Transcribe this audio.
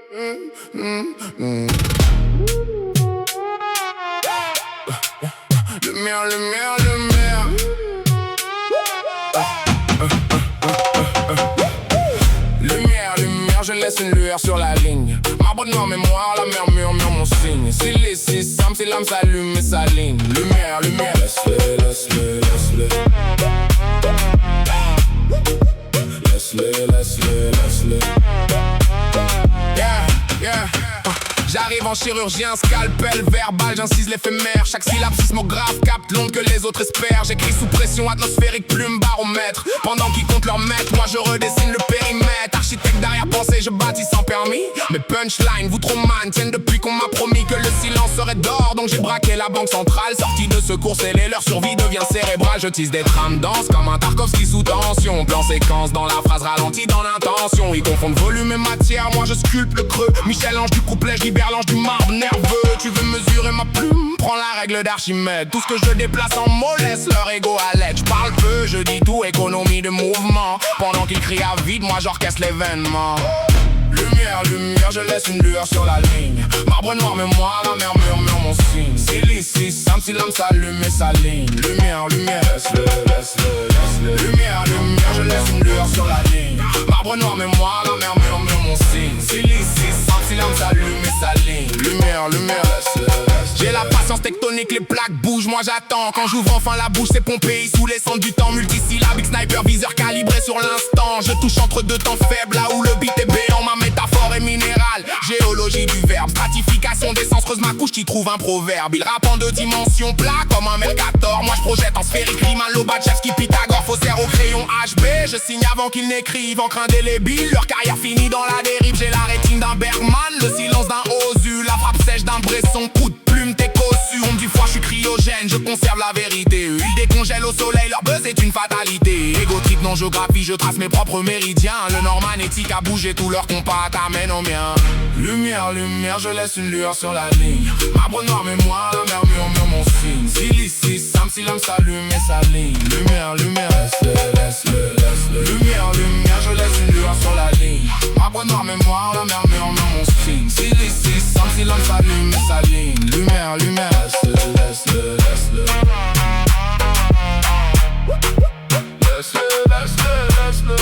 Lumière, lumière, lumière. Lumière, lumière, je laisse une lueur sur la ligne. Marbre noir mémoire, la mer murmure mon signe. S'il est si simple, si l'âme s'allume et s'aligne. Lumière, lumière, laisse-le, laisse-le, laisse-le. Laisse-le, laisse-le, laisse-le. Yeah, yeah. J'arrive en chirurgien, scalpel verbal, j'incise l'éphémère. Chaque syllabe sismographe capte l'onde que les autres espèrent. J'écris sous pression atmosphérique, plume baromètre. Pendant qu'ils comptent leur maître, moi je redessine le périmètre. Architecte d'arrière-pensée, je bâtis sans permis. Mes punchlines, vous trop man, tiennent depuis qu'on m'a promis que le silence serait d'or. Donc j'ai braqué la banque centrale, sortie de secours scellé, leur survie devient cérébrale. Je tisse des trames denses comme un Tarkovsky sous tension. Plan séquence dans la phrase ralentie dans l'intention. Ils confondent volume et matière, moi je sculpte le creux. Michel-Ange du couplet, Berlange du marbre nerveux. Tu veux mesurer ma plume? Prends la règle d'Archimède. Tout ce que je déplace en mots laisse leur ego à l'aide. Je parle peu, je dis tout, économie de mouvement. Pendant qu'ils crient à vide, moi j'orchestre l'événement. Lumière, lumière, je laisse une lueur sur la ligne. Marbre noir mémoire, la mer murmure mon signe. S'il est si simple, si l'âme s'allume et s'aligne. Lumière, lumière, laisse-le, laisse-le, laisse-le. Lumière, lumière, je laisse une lueur sur la ligne. Marbre noir mémoire, la mer murmure mon signe. S'il est si simple, si l'âme s'allume et s'aligne. Lumière, lumière, laisse-le, laisse-le. J'ai la patience tectonique, les plaques bougent, moi j'attends. Quand j'ouvre enfin la bouche, c'est Pompéi sous les cendres du temps. Multisyllabique, sniper, viseur calibré sur l'instant. Je touche entre deux temps faibles, là où le beat est béant. Ma métaphore est minérale, géologie du verbe. Stratification d'essence, creuse ma couche, t'y trouve un proverbe. Il rappe en deux dimensions, plat comme un Mercator. Moi je projette en sphérique, rime un Lobachevski, Pythagore, faussaire au crayon HB. Je signe avant qu'ils n'écrivent, encre indélébile. Leur carrière finie dans la dérive, j'ai la rétine d'un Bergman. Le silence d'un Ozu, la frappe sèche d'un Bresson. Coup de plume, t'es cossu, on me dit foi, je suis cryogène. Je conserve la vérité, ils décongèlent au soleil, leur buzz est une fatalité. Égo trip, non géographie, je trace mes propres méridiens. Le nord magnétique a bougé, tout leur compas t'amène au mien. Lumière, lumière, je laisse une lueur sur la ligne. Marbre noir mémoire, la mer murmure mon signe. S'il est si simple, si l'âme s'allume et s'aligne. Lumière, lumière, laisse-le, laisse-le, laisse-le. Lumière, lumière, je laisse une lueur sur la ligne. Marbre noir mémoire, la mer murmure mon signe. S'il est si simple, si l'âme s'allume et s'aligne. Lumière, lumière, laisse-le, laisse-le, laisse-le. Laisse-le, laisse-le, laisse-le.